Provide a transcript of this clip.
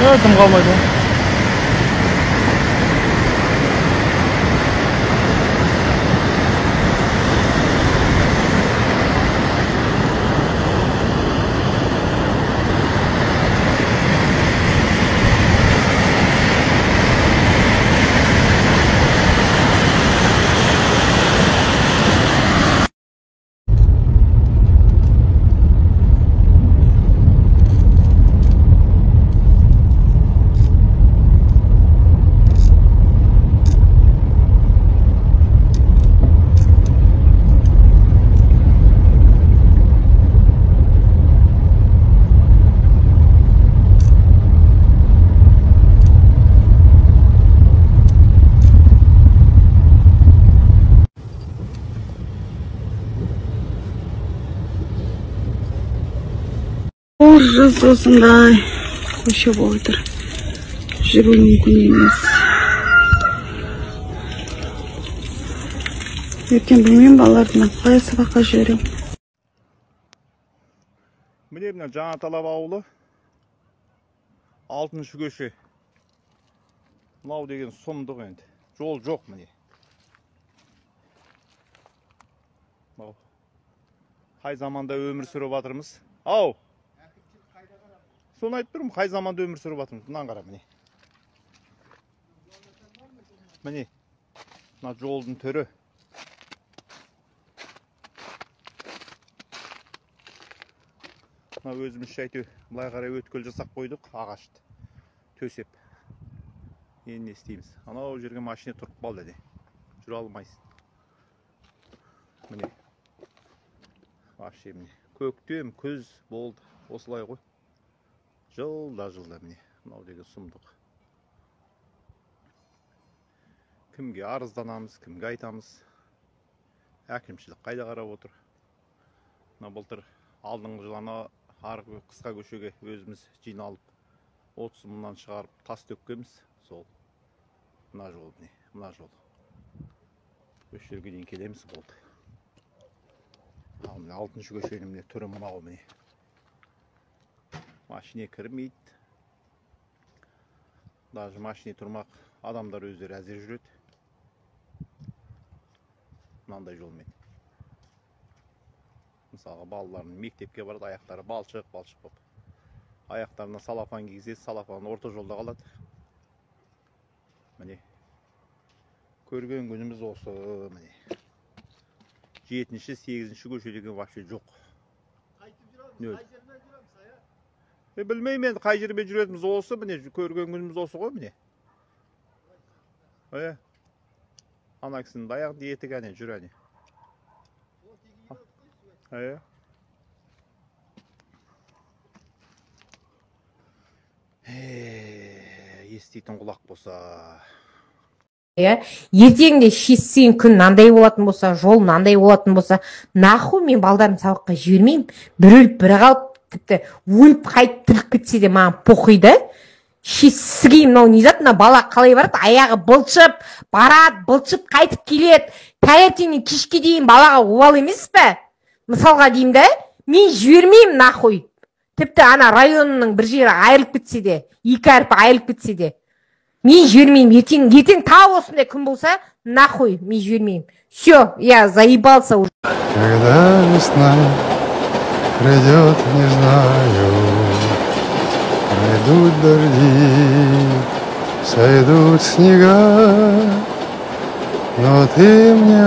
Yardım kalmadı. Жаз осындай көше болып тұр. Жүру мүмкін емес. Ертең білмеймін, балалардың қай сабаққа жіберем. Міне мына Жаңаталап ауылы 6-шы көше. Мынау деген сұмдық енді. Жол жоқ міне. Қай заманда өмір сүріп жатырмыз. Ау! Соны айтып тұрмын, қай заманда өмір сүріп жатырмыз. Мынаны қара міне. Міне. Мына жолдың түрі. Мына өзіміз шайту былай қарай өткел жасап қойдық, ағашты төсеп. Енді не істейміз? Анау жерге машина тұрып қалды де. Жүре алмайсың. Міне. Вообще міне. Көктем, күз болды. Осылай ғой. Жылда міне. Мынау деген сұмдық. Кімге арызданамыз, кімге айтамыз? Әкімшілік қайда қарап отыр? Мына былтыр алдыңғы жылана арғы қысқа көшеге өзіміз жиналып 30 мыңнан шығарып тас төккенбіз. Сол. Мына жол міне. Мына жол. Осы жерге дейін келеміз болды. Ал міне 6-шы көшенің міне түрі мынау міне. Машине кірмейді. Даже машине тұрмақ адамдар өздері әзер жүреді. Мынандай жолмен. Мысалға балалардың мектепке барады, аяқтары балшық болып. Аяқтарына салафан кигізеді, салафан орта жолда қалады. Міне. Көрген күніміз осы міне. 7-ші, 8-ші көше деген вообще жоқ. Білмеймін енді қай жермен жүретіміз осы, міне көрген күніміз осы ғой міне. Ана кісінің аяқ диеті кәне жүр әне. Естейтін құлақ болса. Ертеңде шешсең күн мынандай болатын болса, жол мынандай болатын болса, нахуй мен балдарымды сабаққа жібермеймін. Бір өліп, бір қалып, тіпті өліп қайтып тіріліп кетсе де маған похуй да. Шешсіге мынау не зат, мына бала қалай барады, аяғы былшып, барады, былшып қайтып келеді. Таңертеңнен кешке дейін балаға обал емес пе? Мысалға деймін да, мен жібермеймін нахуй. Тіпті ана районының бір жері айырылып кетсе де, 2 әрпі айырылып кетсе де. Мен жібермеймін. Ертең тау осындай күн болса, нахуй, мен жібермеймін. Все, я заебался уже. Когда весна придет, не знаю, пройдут дожди, сойдут снега, но ты мне